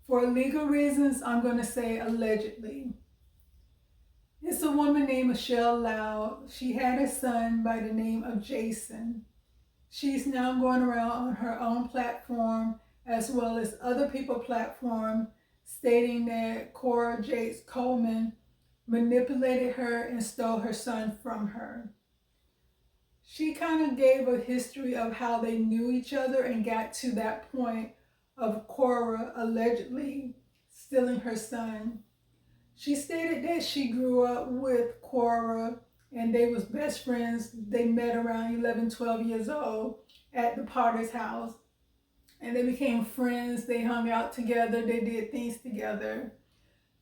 For legal reasons, I'm going to say allegedly. It's a woman named Michelle Loud. She had a son by the name of Jason. She's now going around on her own platform as well as other people's platform stating that Cora Jakes Colman manipulated her and stole her son from her. She kind of gave a history of how they knew each other and got to that point of Cora allegedly stealing her son. She stated that she grew up with Cora and they was best friends. They met around 11, 12 years old at the Potter's house and they became friends. They hung out together. They did things together.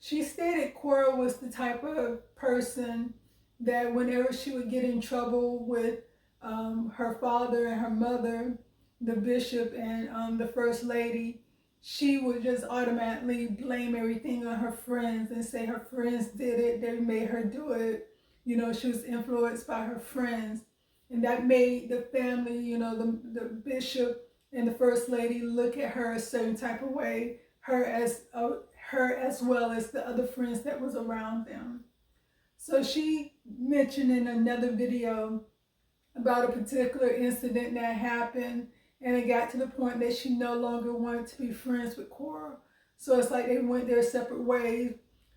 She stated Cora was the type of person that whenever she would get in trouble with her father and her mother, the bishop and the first lady, she would just automatically blame everything on her friends and say her friends did it, they made her do it. You know, she was influenced by her friends. And that made the family, you know, the bishop and the first lady look at her a certain type of way, her as well as the other friends that was around them. So she mentioned in another video about a particular incident that happened, and it got to the point that she no longer wanted to be friends with Cora. So it's like they went their separate ways.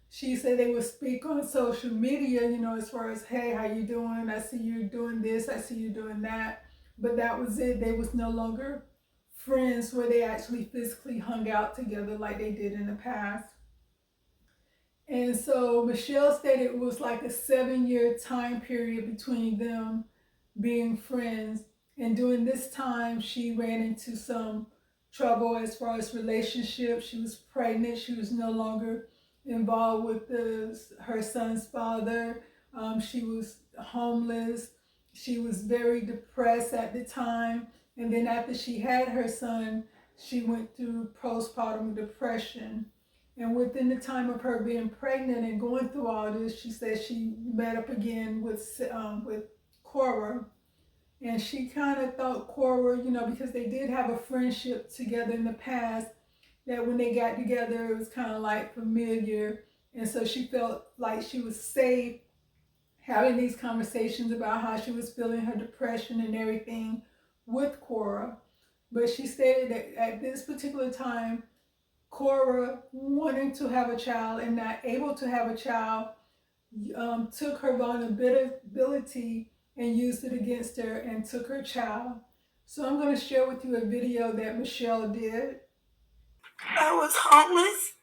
She said they would speak on social media, you know, as far as, hey, how you doing? I see you doing this, I see you doing that. But that was it. They was no longer friends where they actually physically hung out together like they did in the past. And so Michelle stated it was like a 7-year time period between them being friends. And during this time, she ran into some trouble as far as relationships. She was pregnant. She was no longer involved with her son's father. She was homeless. She was very depressed at the time. And then after she had her son, she went through postpartum depression. And within the time of her being pregnant and going through all this, she said she met up again with Cora. And she kind of thought Cora, you know, because they did have a friendship together in the past, that when they got together, it was kind of like familiar. And so she felt like she was safe having these conversations about how she was feeling her depression and everything with Cora. But she stated that at this particular time, Cora, wanting to have a child and not able to have a child, took her vulnerability and used it against her and took her child. So I'm going to share with you a video that Michelle did. I was homeless.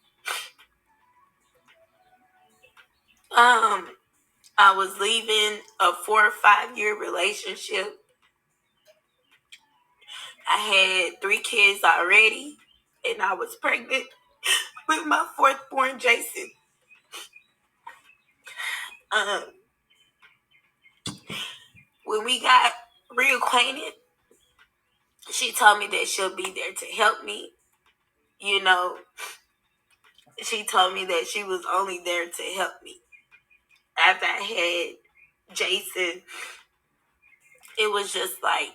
I was leaving a 4 or 5 year relationship. I had 3 kids already, and I was pregnant with my 4th born, Jason. When we got reacquainted, she told me that she'll be there to help me. You know, she told me that she was only there to help me. After I had Jason, it was just like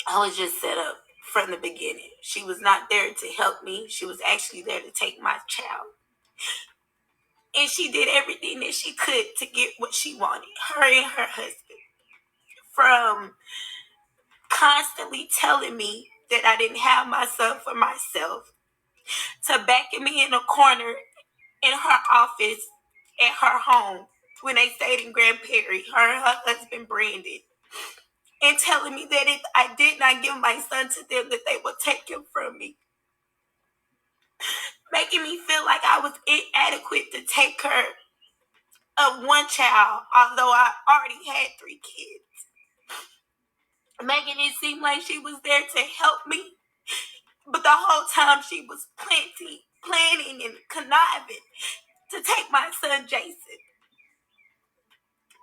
I was just set up from the beginning. She was not there to help me. She was actually there to take my child. And she did everything that she could to get what she wanted, her and her husband. From constantly telling me that I didn't have my son for myself, to backing me in a corner in her office at her home when they stayed in Grand Prairie, her and her husband Brandon, and telling me that if I did not give my son to them, that they would take him from me. Making me feel like I was inadequate to take care of one child, although I already had 3 kids. Making it seem like she was there to help me, but the whole time she was planning and conniving to take my son Jason.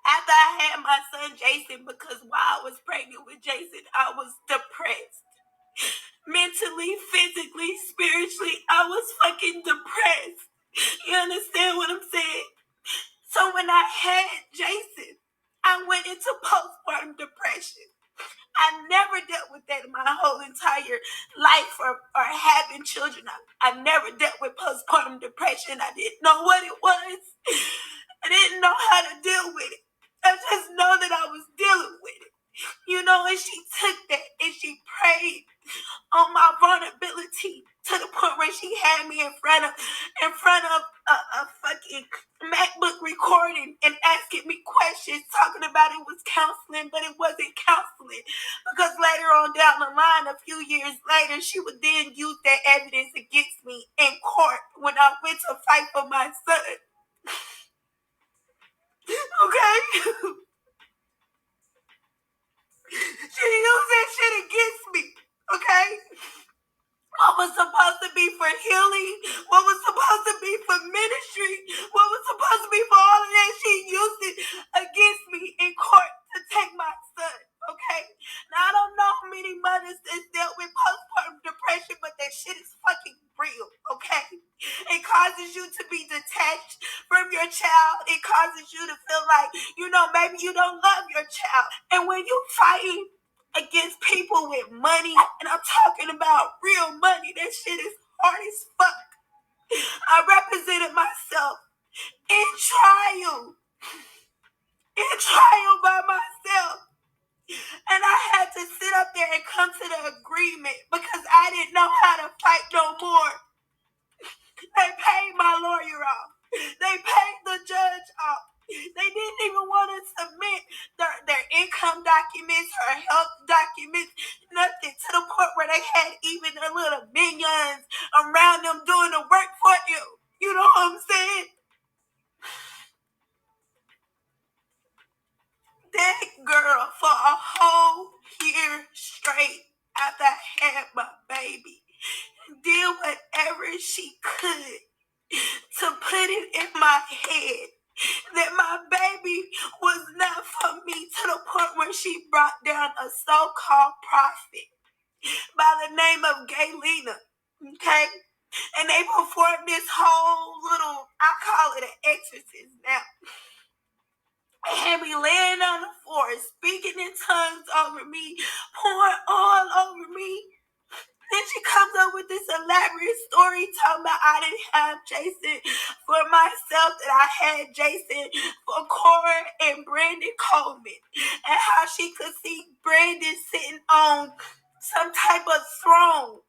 After I had my son Jason, because while I was pregnant with Jason, I was depressed. Mentally, physically, spiritually, I was fucking depressed. You understand what I'm saying? So when I had Jason, I went into postpartum depression. I never dealt with that in my whole entire life or having children. I never dealt with postpartum depression. I didn't know what it was. I didn't know how to deal with it. I just know that I was dealing with it. And she took that and she prayed on my vulnerability to the point where she had me in front of a fucking MacBook recording and asking me questions, talking about it was counseling, but it wasn't counseling, because later on down the line, a few years later, she would then use that evidence against me in court when I went to fight for my son. Okay? She used that shit against me. Okay? What was supposed to be for healing, what was supposed to be for ministry, what was supposed to be for all of that, she used it against me in court to take my son. Okay? Now, I don't know how many mothers that's dealt with postpartum depression, but that shit is fucking real. Okay? It causes you to be detached from your child. It causes you to feel like, maybe you don't love your child. And when you fighting against people with money, and I'm talking about real money, that shit is hard as fuck. I represented myself in trial by myself, and I had to sit up there and come to the agreement because I didn't know how to fight no more. They paid my lawyer off. They paid the judge off. They didn't even want to submit their income documents, her health documents, nothing, to the point where they had even their little minions around them doing the work for you. You know what I'm saying? That girl, for a whole year straight after I had my baby, did whatever she could to put it in my head that my baby was not for me, to the point where she brought down a so-called prophet by the name of Gaylena, okay? And they performed this whole little, I call it an exorcism now. They had me laying on the floor, speaking in tongues over me, pouring oil over me. Then she comes up with this elaborate story talking about I didn't have Jason for myself, that I had Jason for Cora and Brandon Coleman, and how she could see Brandon sitting on some type of throne.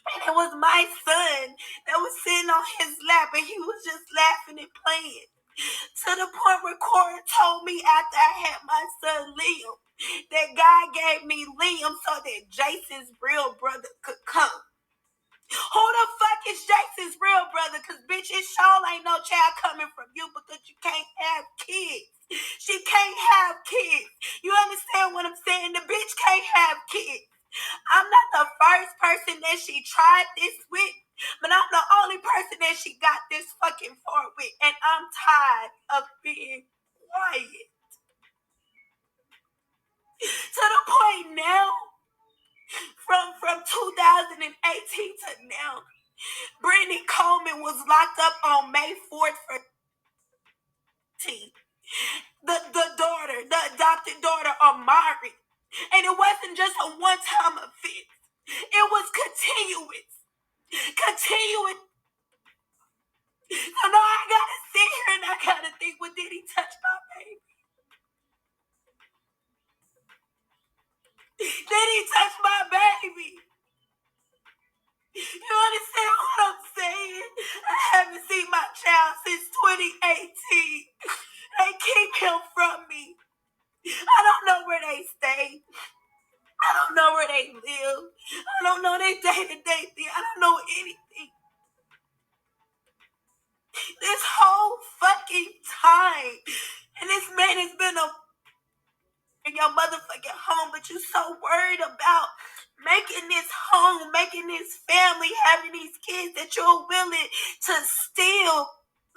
And it was my son that was sitting on his lap, and he was just laughing and playing. To the point where Cora told me after I had my son Liam that God gave me Liam so that Jason's real brother could come. Who the fuck is Jason's real brother? Because bitch, it sure ain't no child coming from you, because you can't have kids. She can't have kids. You understand what I'm saying? The bitch can't have kids. I'm not the first person that she tried this with, but I'm the only person that she got this fucking far with, and I'm tired of being quiet. To the point now, from 2018 to now, Brandon Coleman was locked up on May 4th for the adopted daughter of Mari. And it wasn't just a one-time offense. It was continuous. So now I gotta sit here and I gotta think, well, did he touch my baby? Did he touch my baby? You understand what I'm saying? I haven't seen my child since 2018. They keep him from me. I don't know where they stay. I don't know where they live. I don't know their day-to-day thing. I don't know anything. This whole fucking time. And this man has been in your motherfucking home, but you so worried about making this home, making this family, having these kids, that you're willing to steal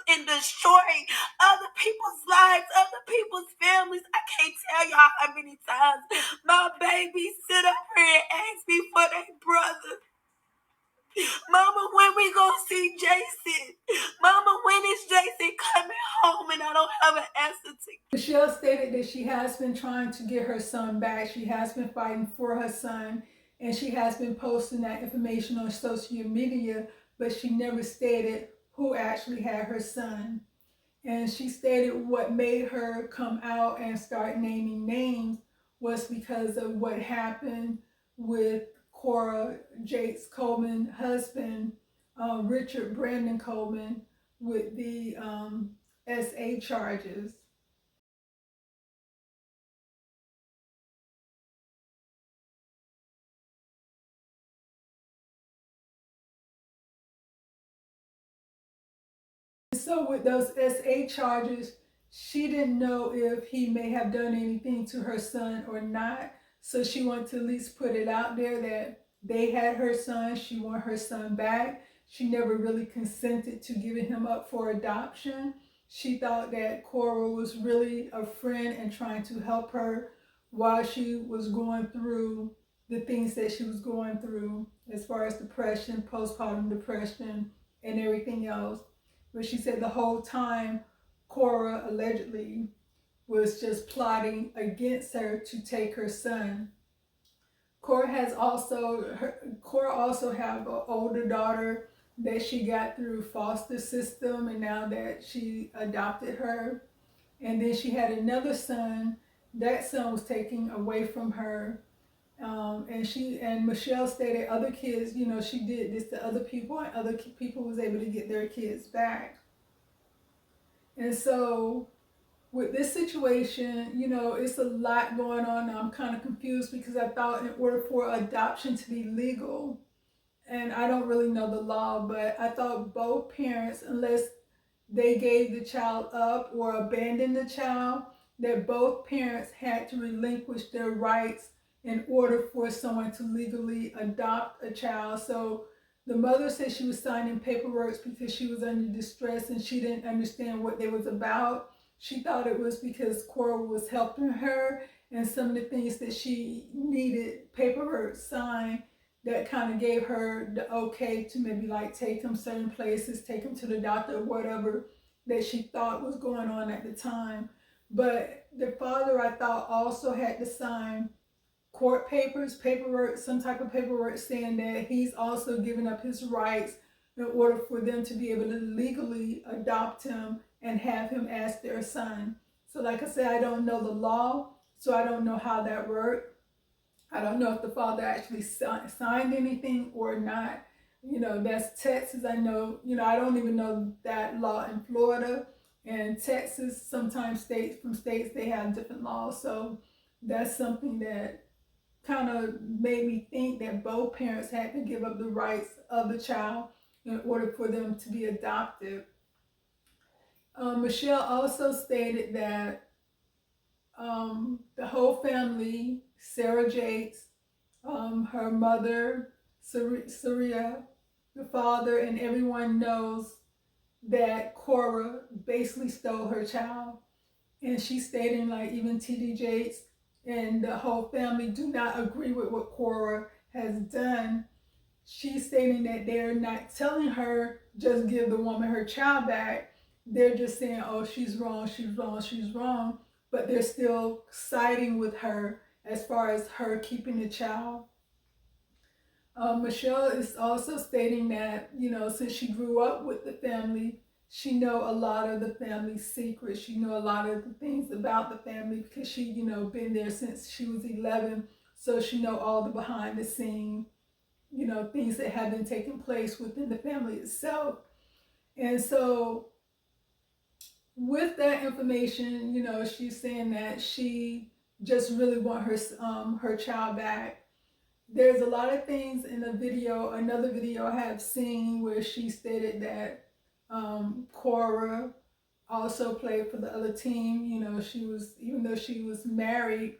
and destroy other people's lives, other people's families. I can't tell y'all how many times my baby sit up here and ask me for their brother. Mama, when we gonna see Jason? Mama, when is Jason coming home? And I don't have an answer to. Michelle stated that she has been trying to get her son back. She has been fighting for her son, and she has been posting that information on social media, but she never stated who actually had her son. And she stated what made her come out and start naming names was because of what happened with Cora Jakes Colman husband, Richard Brandon Coleman, with the SA charges. So with those SA charges, she didn't know if he may have done anything to her son or not. So she wanted to at least put it out there that they had her son. She wanted her son back. She never really consented to giving him up for adoption. She thought that Cora was really a friend and trying to help her while she was going through the things that she was going through as far as depression, postpartum depression, and everything else. But she said the whole time Cora allegedly was just plotting against her to take her son. Cora also have an older daughter that she got through foster system, and now that she adopted her. And then she had another son. That son was taken away from her. And Michelle stated other kids, she did this to other people, and other people was able to get their kids back. And so with this situation, it's a lot going on. I'm kind of confused because I thought in order for adoption to be legal, and I don't really know the law, but I thought both parents, unless they gave the child up or abandoned the child, that both parents had to relinquish their rights in order for someone to legally adopt a child. So the mother said she was signing paperwork because she was under distress and she didn't understand what they was about. She thought it was because Cora was helping her and some of the things that she needed paperwork signed that kind of gave her the okay to maybe like take him certain places, take him to the doctor or whatever that she thought was going on at the time. But the father, I thought, also had to sign court paperwork, some type of paperwork saying that he's also giving up his rights in order for them to be able to legally adopt him and have him as their son. So like I said, I don't know the law, so I don't know how that worked. I don't know if the father actually signed anything or not. That's Texas. I know, I don't even know that law in Florida. And Texas, sometimes states, they have different laws. So that's something that kind of made me think that both parents had to give up the rights of the child in order for them to be adopted. Michelle also stated that the whole family, Sarah Jakes, her mother, Serita, the father, and everyone knows that Cora basically stole her child. And she's stating like even TD Jakes and the whole family do not agree with what Cora has done. She's stating that they're not telling her just give the woman her child back. They're just saying, oh, she's wrong, she's wrong, she's wrong. But they're still siding with her as far as her keeping the child. Michelle is also stating that, since she grew up with the family, she know a lot of the family's secrets. She know a lot of the things about the family because she, been there since she was 11. So she know all the behind the scene, things that have been taking place within the family itself. And so with that information, she's saying that she just really want her child back. There's a lot of things in the video, another video I have seen where she stated that Cora also played for the other team. She was, even though she was married,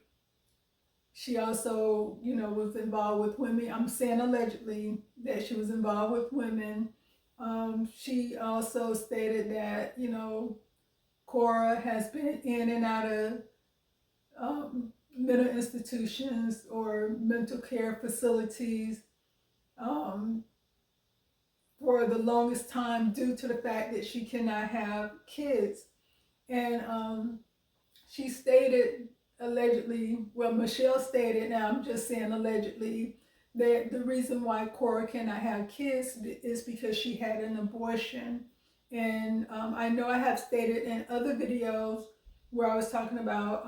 she also, was involved with women. I'm saying allegedly that she was involved with women. She also stated that, Cora has been in and out of mental institutions or mental care facilities um, for the longest time due to the fact that she cannot have kids. And she stated allegedly, well, Michelle stated, now I'm just saying allegedly, that the reason why Cora cannot have kids is because she had an abortion. And I know I have stated in other videos where I was talking about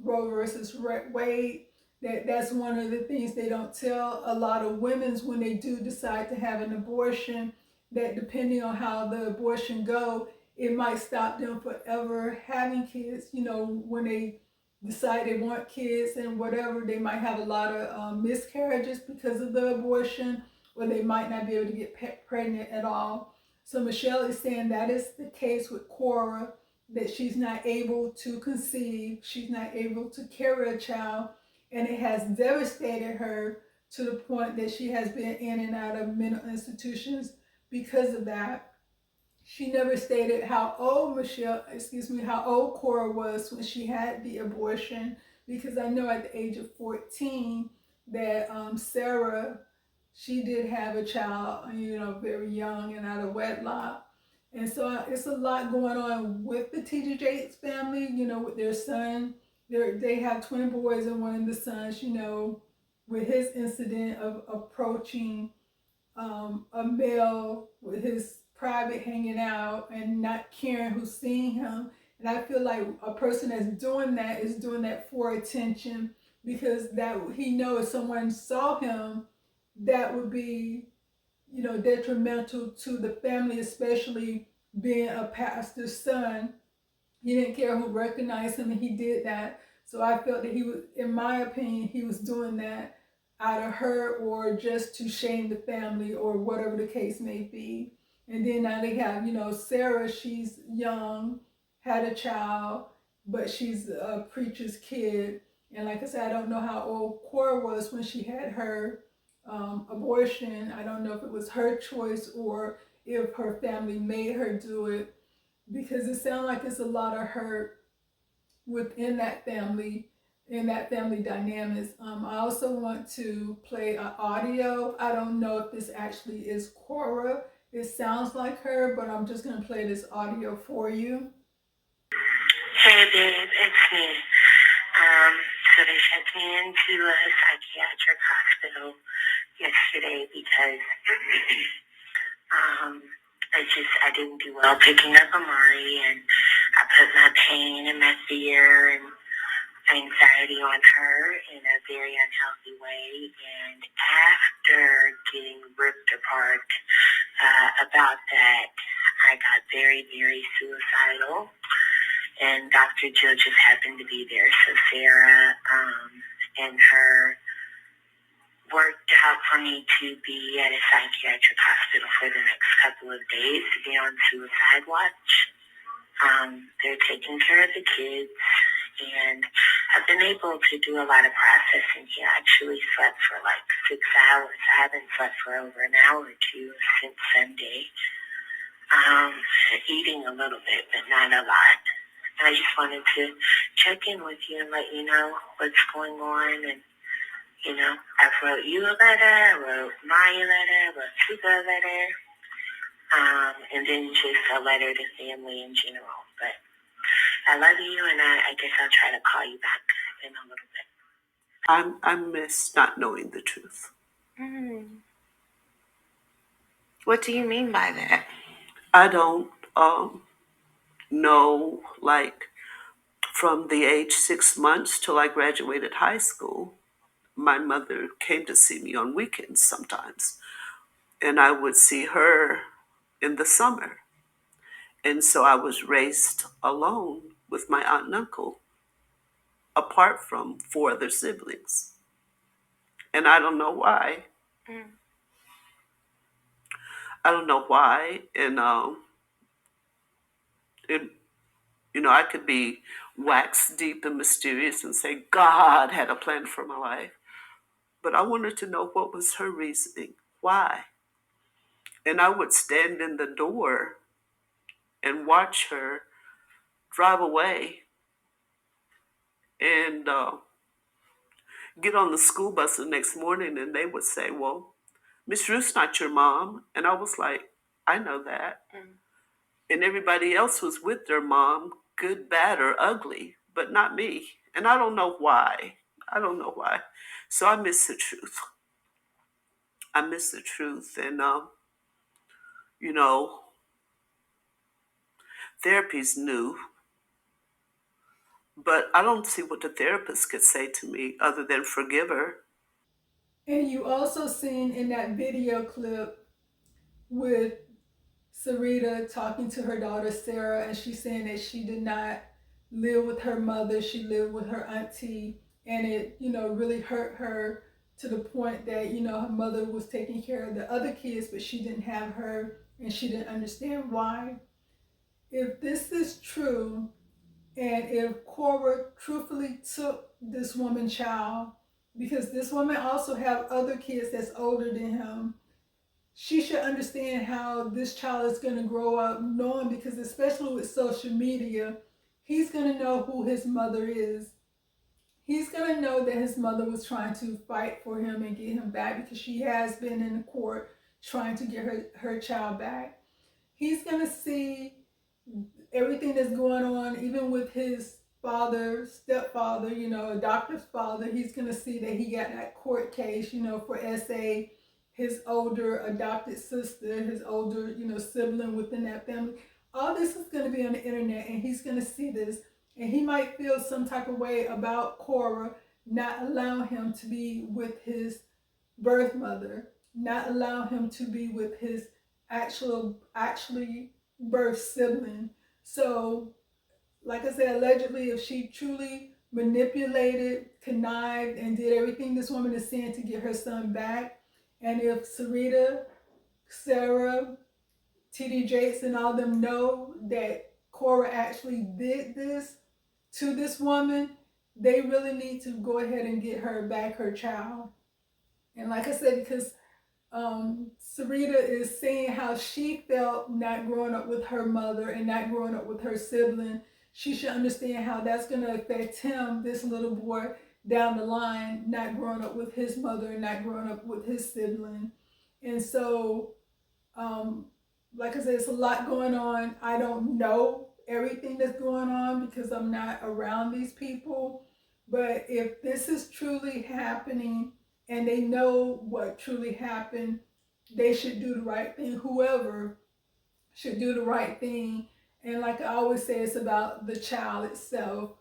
Roe versus Wade, that that's one of the things they don't tell a lot of women when they do decide to have an abortion, that depending on how the abortion go, it might stop them forever having kids. You know, when they decide they want kids and whatever, they might have a lot of miscarriages because of the abortion, or they might not be able to get pregnant at all. So Michelle is saying that is the case with Cora, that she's not able to conceive, she's not able to carry a child, and it has devastated her to the point that she has been in and out of mental institutions because of that. She never stated how old how old Cora was when she had the abortion, because I know at the age of 14 that Sarah, she did have a child, you know, very young and out of wedlock. And so it's a lot going on with the TD Jakes family, you know, with their son. They have twin boys, and one of the sons, you know, with his incident of approaching a male with his private hanging out and not caring who's seeing him. And I feel like a person that's doing that is doing that for attention, because that he knows if someone saw him, that would be, you know, detrimental to the family, especially being a pastor's son. He didn't care who recognized him, and he did that. So I felt that he was, in my opinion, he was doing that out of hurt or just to shame the family or whatever the case may be. And then now they have, you know, Sarah, she's young, had a child, but she's a preacher's kid. And like I said, I don't know how old Cora was when she had her abortion. I don't know if it was her choice or if her family made her do it, because it sounds like it's a lot of hurt within that family, in that family dynamics. I also want to play an audio. I don't know if this actually is Cora. It sounds like her, but I'm just gonna play this audio for you. Hey babe, it's me. So they checked me into a psychiatric hospital yesterday because I didn't do well picking up Amari, and I put my pain and my fear and anxiety on her in a very unhealthy way. And after getting ripped apart about that, I got very, very suicidal. And Dr. Jill just happened to be there. So Sarah and her worked out for me to be at a psychiatric hospital for the next couple of days to be on suicide watch. They're taking care of the kids, and I've been able to do a lot of processing here. I actually slept for like 6 hours. I haven't slept for over an hour or two since Sunday. Eating a little bit, but not a lot. I just wanted to check in with you and let you know what's going on. And, you know, I wrote you a letter, I wrote Maya a letter, I wrote Tuka a letter, and then just a letter to family in general. But I love you, and I guess I'll try to call you back in a little bit. I miss not knowing the truth. What do you mean by that? I don't know, like, from the age 6 months till I graduated high school, my mother came to see me on weekends sometimes, and I would see her in the summer. And so I was raised alone with my aunt and uncle, apart from 4 other siblings. And I don't know why. I don't know why. And you know, I could be wax deep and mysterious and say God had a plan for my life. But I wanted to know what was her reasoning. Why? And I would stand in the door and watch her drive away and get on the school bus the next morning, and they would say, well, Miss Ruth's not your mom. And I was like, I know that. And everybody else was with their mom good, bad, or ugly, but not me. And I don't know why. I don't know why. So I miss the truth. I miss the truth. And, you know, therapy's new, but I don't see what the therapist could say to me other than forgive her. And you also seen in that video clip with Serita talking to her daughter Sarah, and she's saying that she did not live with her mother, she lived with her auntie, and it, really hurt her to the point that, her mother was taking care of the other kids, but she didn't have her, and she didn't understand why. If this is true, and if Cora truthfully took this woman's child, because this woman also have other kids that's older than him, she should understand how this child is going to grow up knowing, because especially with social media, he's going to know who his mother is. He's going to know that his mother was trying to fight for him and get him back, because she has been in the court trying to get her child back. He's going to see everything that's going on, even with his father, stepfather, adoptive father. He's going to see that he got that court case, for SA, his older adopted sister, his older, sibling within that family. All this is going to be on the internet, and he's going to see this, and he might feel some type of way about Cora not allowing him to be with his birth mother, not allowing him to be with his actually birth sibling. So, like I said, allegedly, if she truly manipulated, connived, and did everything this woman is saying to get her son back, and if Serita, Sarah, TD Jakes, and all them know that Cora actually did this to this woman, they really need to go ahead and get her back her child. And like I said, because Serita is saying how she felt not growing up with her mother and not growing up with her sibling. She should understand how that's going to affect him, this little boy, down the line, not growing up with his mother and not growing up with his sibling. And so, um, like I said, it's a lot going on. I don't know everything that's going on because I'm not around these people. But if this is truly happening and they know what truly happened, they should do the right thing. Whoever should do the right thing. And like I always say, it's about the child itself.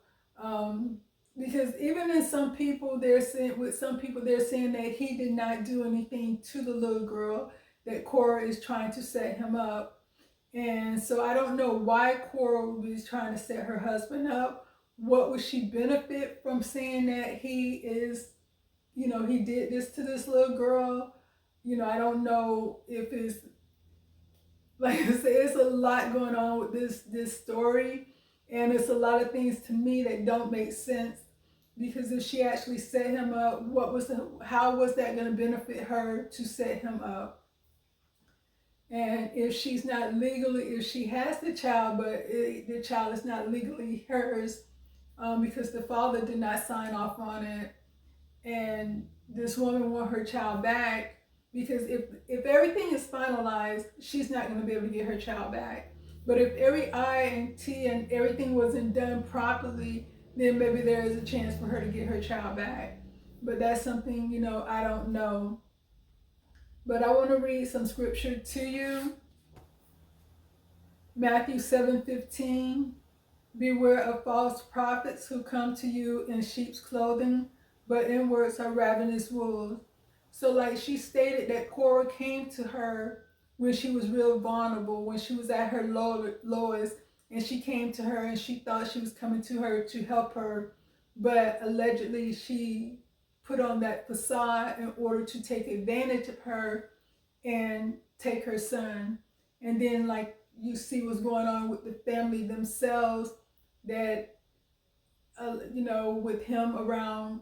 Um, because even in some people, they're saying, with some people, they're saying that he did not do anything to the little girl, that Cora is trying to set him up. And so I don't know why Cora would be trying to set her husband up. What would she benefit from saying that he is, he did this to this little girl? I don't know if it's, like I said, it's a lot going on with this story, and it's a lot of things to me that don't make sense. Because if she actually set him up, how was that going to benefit her to set him up? And if she's not legally, if she has the child, but the child is not legally hers, because the father did not sign off on it, and this woman want her child back, because if everything is finalized, she's not going to be able to get her child back. But if every I and T and everything wasn't done properly, then maybe there is a chance for her to get her child back. But that's something, I don't know. But I want to read some scripture to you. Matthew 7:15. Beware of false prophets who come to you in sheep's clothing, but inwards are ravenous wolves. So, like she stated, that Cora came to her when she was real vulnerable, when she was at her lowest, and she came to her and she thought she was coming to her to help her, but allegedly she put on that facade in order to take advantage of her and take her son. And then, like, you see what's going on with the family themselves, that with him around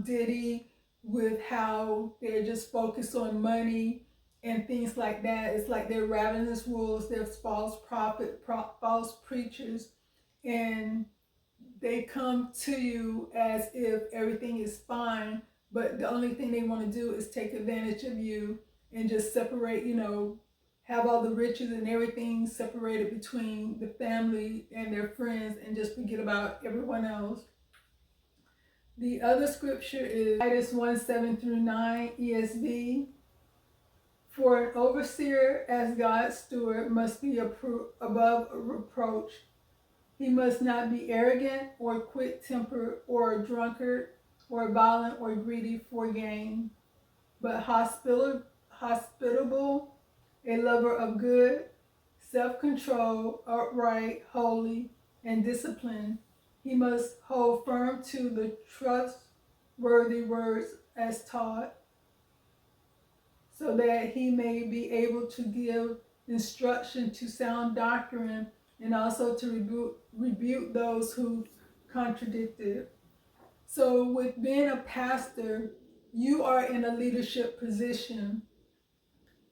Diddy, with how they're just focused on money and things like that. It's like they're ravenous wolves, there's false false preachers, and they come to you as if everything is fine, but the only thing they want to do is take advantage of you and just separate, have all the riches and everything separated between the family and their friends and just forget about everyone else. The other scripture is Titus 1:7-9 ESV. For an overseer as God's steward must be above reproach. He must not be arrogant or quick-tempered or a drunkard or violent or greedy for gain, but hospitable, a lover of good, self-control, upright, holy, and disciplined. He must hold firm to the trustworthy words as taught, so that he may be able to give instruction to sound doctrine and also to rebuke those who contradict it. So with being a pastor, you are in a leadership position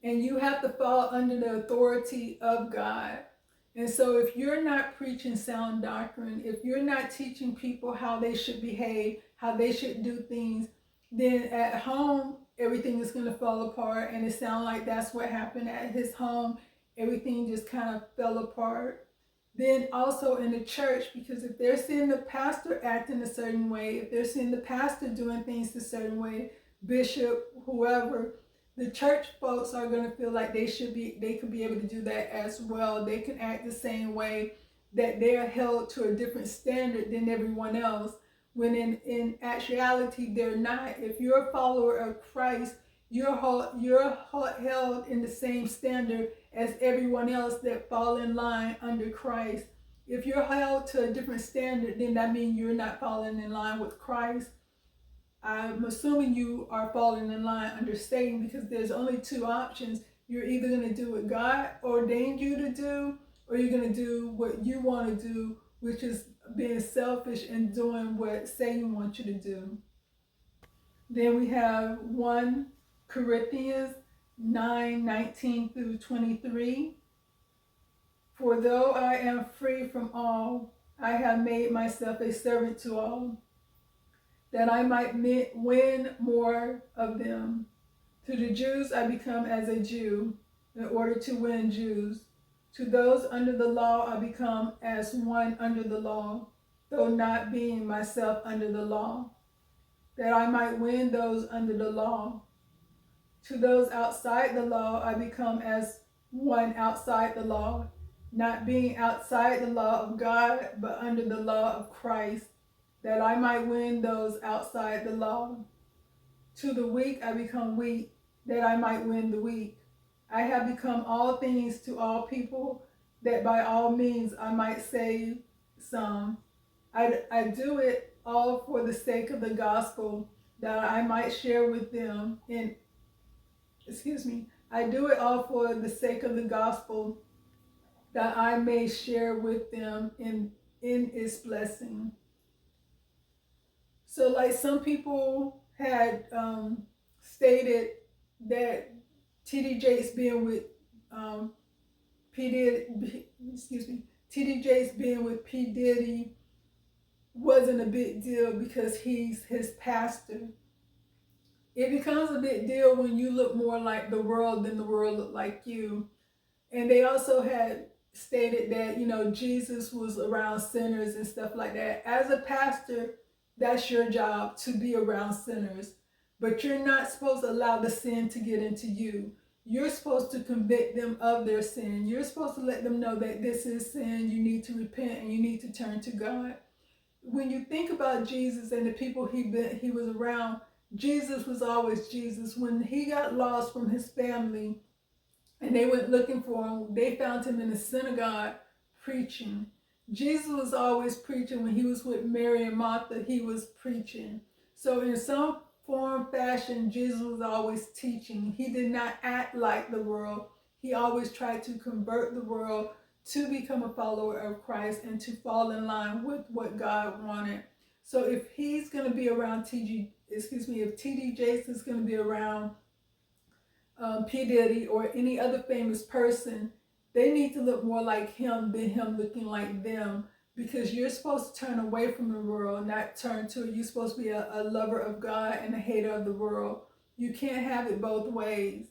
and you have to fall under the authority of God. And so if you're not preaching sound doctrine, if you're not teaching people how they should behave, how they should do things, then at home, everything is going to fall apart. And it sounds like that's what happened at his home. Everything just kind of fell apart. Then also in the church, because if they're seeing the pastor acting a certain way, if they're seeing the pastor doing things a certain way, bishop, whoever, the church folks are going to feel like they could be able to do that as well. They can act the same way, that they're held to a different standard than everyone else, when in actuality they're not. If you're a follower of Christ, you're held in the same standard as everyone else that fall in line under Christ. If you're held to a different standard, then that means you're not falling in line with Christ. I'm assuming you are falling in line under Satan, because there's only two options. You're either going to do what God ordained you to do, or you're going to do what you want to do, which is being selfish and doing what Satan wants you to do. Then we have 1 Corinthians 9:19-23. For though I am free from all, I have made myself a servant to all, that I might win more of them. To the Jews I become as a Jew, in order to win Jews. To those under the law I become as one under the law, though not being myself under the law, that I might win those under the law. To those outside the law I become as one outside the law, not being outside the law of God, but under the law of Christ, that I might win those outside the law. To the weak I become weak, that I might win the weak. I have become all things to all people, that by all means I might save some. I do it all for the sake of the gospel, that I might share with them in, I do it all for the sake of the gospel, that I may share with them in its blessing. So like some people had stated that T.D. Jakes being with T.D. Jakes being with P. Diddy wasn't a big deal because he's his pastor. It becomes a big deal when you look more like the world than the world look like you. And they also had stated that, Jesus was around sinners and stuff like that. As a pastor, that's your job, to be around sinners. But you're not supposed to allow the sin to get into you. You're supposed to convict them of their sin. You're supposed to let them know that this is sin. You need to repent and you need to turn to God. When you think about Jesus and the people he was around, Jesus was always Jesus. When he got lost from his family and they went looking for him, they found him in the synagogue preaching. Jesus was always preaching. When he was with Mary and Martha, he was preaching. So in some form, fashion, Jesus was always teaching. He did not act like the world. He always tried to convert the world to become a follower of Christ and to fall in line with what God wanted. So if he's going to be around if T.D. Jakes is going to be around P. Diddy or any other famous person, they need to look more like him than him looking like them, because you're supposed to turn away from the world, not turn to it. You're supposed to be a lover of God and a hater of the world. You can't have it both ways.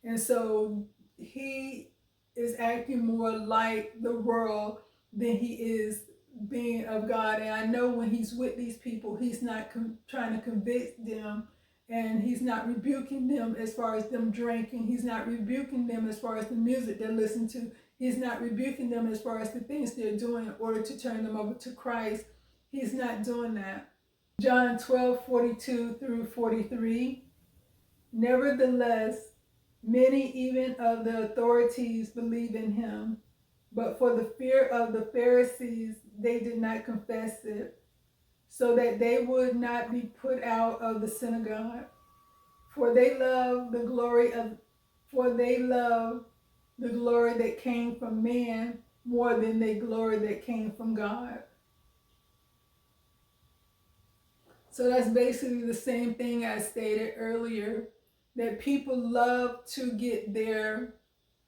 And so he is acting more like the world than he is being of God. And I know when he's with these people, he's not trying to convict them, and he's not rebuking them as far as them drinking. He's not rebuking them as far as the music they're listening to. He's not rebuking them as far as the things they're doing in order to turn them over to Christ. He's not doing that. John 12:42 through 43. Nevertheless, many even of the authorities believed in him, but for the fear of the Pharisees, they did not confess it, so that they would not be put out of the synagogue. For they love the glory that came from man more than the glory that came from God. So that's basically the same thing I stated earlier, that people love to get their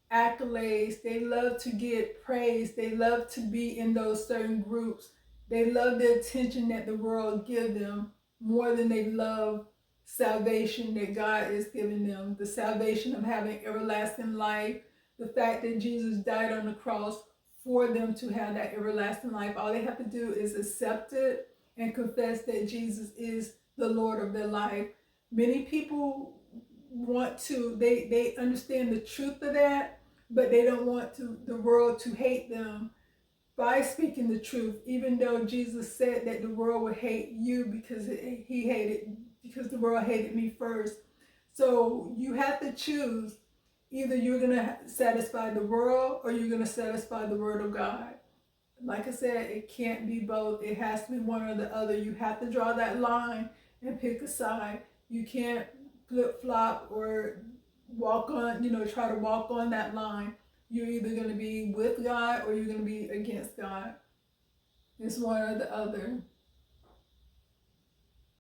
accolades, they love to get praise, they love to be in those certain groups, they love the attention that the world gives them more than they love salvation that God is giving them, the salvation of having everlasting life, the fact that Jesus died on the cross for them to have that everlasting life. All they have to do is accept it and confess that Jesus is the Lord of their life. Many people want to, they understand the truth of that, but they don't want the world to hate them by speaking the truth, even though Jesus said that the world would hate you because the world hated me first. So you have to choose. Either you're going to satisfy the world or you're going to satisfy the word of God. Like I said, it can't be both. It has to be one or the other. You have to draw that line and pick a side. You can't flip-flop or try to walk on that line. You're either going to be with God or you're going to be against God. It's one or the other.